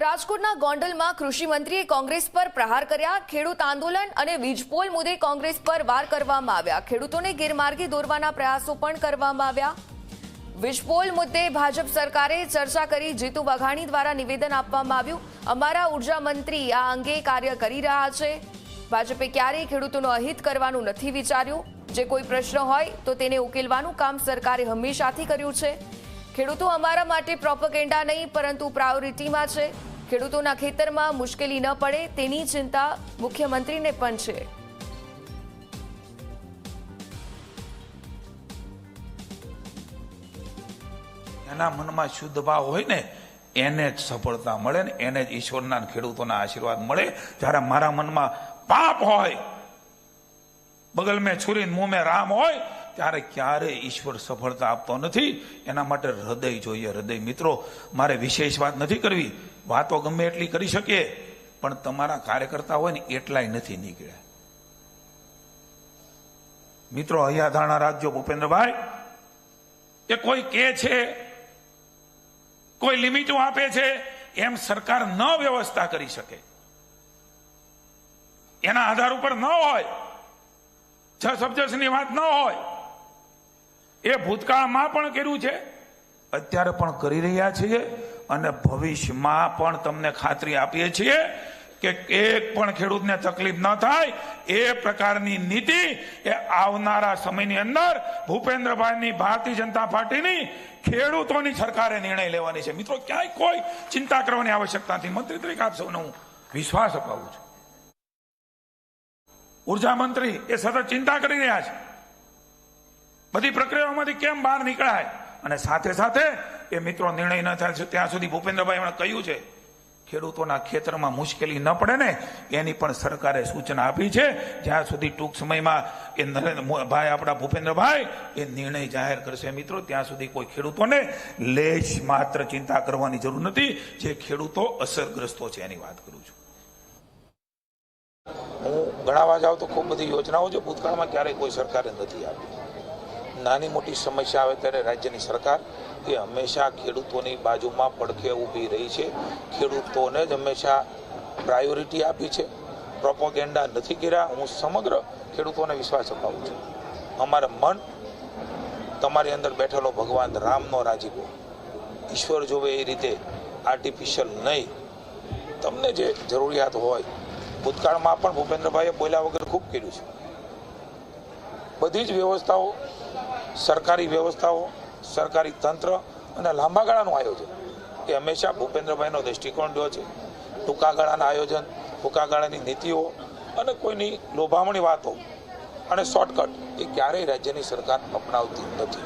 રાજકોટના ગોંડલમાં કૃષિ મંત્રીએ કોંગ્રેસ પર પ્રહાર કર્યા। ખેડૂત આંદોલન અને વીજપોલ મુદ્દે કોંગ્રેસ પર વાર કરવામાં આવ્યા। ખેડૂતોને ગેરમાર્ગે દોરવાના પ્રયાસો પણ કરવામાં આવ્યા। વીજપોલ મુદ્દે ભાજપ સરકારે ચર્ચા કરી જીતુ વાઘાણી દ્વારા નિવેદન આપવામાં આવ્યું। અમારા ઉર્જા મંત્રી આ અંગે કાર્ય કરી રહ્યા છે। ભાજપે ક્યારેય ખેડૂતોનો અહિત કરવાનું નથી વિચાર્યું। જે કોઈ પ્રશ્ન હોય તો તેને ઉકેલવાનું કામ સરકારે હંમેશાથી કર્યું છે। ખેડૂતો અમારા માટે પ્રોપેગેન્ડા નહીં પરંતુ પ્રાયોરિટીમાં છે। ખેડૂતોના ખેતરમાં મુશ્કેલી ન પડે તેની ચિંતા મુખ્યમંત્રીને પણ છે। એના મનમાં શુદ્ધ ભાવ હોય ને એને જ સફળતા મળે ને એને જ ઈશ્વરના ખેડૂતોના આશીર્વાદ મળે। જ્યારે મારા મનમાં પાપ હોય, બગલ મેં છુરી મુંહ મેં રામ હોય, ત્યારે ક્યારેય ઈશ્વર સફળતા આપતો નથી। એના માટે હૃદય જોઈએ, હૃદય। મિત્રો, મારે વિશેષ વાત નથી કરવી, વાતો ગમે એટલી કરી શકીએ, પણ તમારા કાર્યકર્તા હોય ને એટલાય નથી નીકળ્યા। મિત્રો, અહીંયા ધારણા રાખજો ભૂપેન્દ્રભાઈ, કે કોઈ કે છે, કોઈ લિમિટો આપે છે, એમ સરકાર ન વ્યવસ્થા કરી શકે। એના આધાર ઉપર ન હોય, સબજેક્ટની વાત ન હોય। એ ભૂતકાળમાં પણ કર્યું છે, અત્યારે પણ કરી રહ્યા છીએ, અને ભવિષ્યમાં પણ તમને ખાતરી આપીએ છીએ કે એક પણ ખેડૂતને તકલીફ ન થાય એ પ્રકારની નીતિ એ આવનારા સમયની અંદર ભૂપેન્દ્રભાઈની ભારતીય જનતા પાર્ટીની ખેડૂતોની સરકારે નિર્ણય લેવાની છે। મિત્રો, ક્યાંય કોઈ ચિંતા કરવાની આવશ્યકતા નથી। મંત્રી તરીકે આપ સૌને હું વિશ્વાસ અપાવું છું। ઉર્જા મંત્રી એ સતત ચિંતા કરી રહ્યા છે, બધી પ્રક્રિયાઓમાંથી કેમ બહાર નીકળાય, અને સાથે સાથે એ મિત્રો નિર્ણય ન થાય ત્યાં સુધી ભૂપેન્દ્રભાઈ એમણે કહ્યું છે ખેડૂતોના ખેતરમાં મુશ્કેલી ન પડે ને એની પણ સરકારે સૂચના આપી છે। જ્યાં સુધી ટૂંક સમયમાં એ નરેન્દ્રભાઈ આપણા ભૂપેન્દ્રભાઈ એ નિર્ણય જાહેર કરશે મિત્રો, ત્યાં સુધી કોઈ ખેડૂતોને લેશ માત્ર ચિંતા કરવાની જરૂર નથી। જે ખેડૂતો અસરગ્રસ્તો છે એની વાત કરું છું। હું ગણાવા જાઉં તો ખૂબ બધી યોજનાઓ છે ભૂતકાળમાં ક્યારેય કોઈ સરકારે નથી આપી। નાની મોટી સમસ્યા આવે ત્યારે રાજ્યની સરકાર એ હંમેશા ખેડૂતોની બાજુમાં પડખે ઊભી રહી છે। ખેડૂતોને જ હંમેશા પ્રાયોરિટી આપી છે, પ્રોપેગેન્ડા નથી કર્યા। હું સમગ્ર ખેડૂતોને વિશ્વાસ અપાવું છું। અમારા મન, તમારી અંદર બેઠેલો ભગવાન રામનો રાજીપો, ઈશ્વર જોવે એ રીતે આર્ટિફિશિયલ નહીં। તમને જે જરૂરિયાત હોય, ભૂતકાળમાં પણ ભૂપેન્દ્રભાઈએ બોલ્યા વગર ખૂબ કર્યું છે। બધી જ વ્યવસ્થાઓ, સરકારી વ્યવસ્થાઓ, સરકારી તંત્ર અને લાંબા ગાળાનું આયોજન એ હંમેશા ભૂપેન્દ્રભાઈનો દ્રષ્ટિકોણ રહ્યો છે। ટૂંકા ગાળાના આયોજન, ટૂંકા ગાળાની નીતિઓ અને કોઈની લોભામણી વાતો અને શોર્ટકટ એ ક્યારેય રાજ્યની સરકાર અપનાવતી નથી।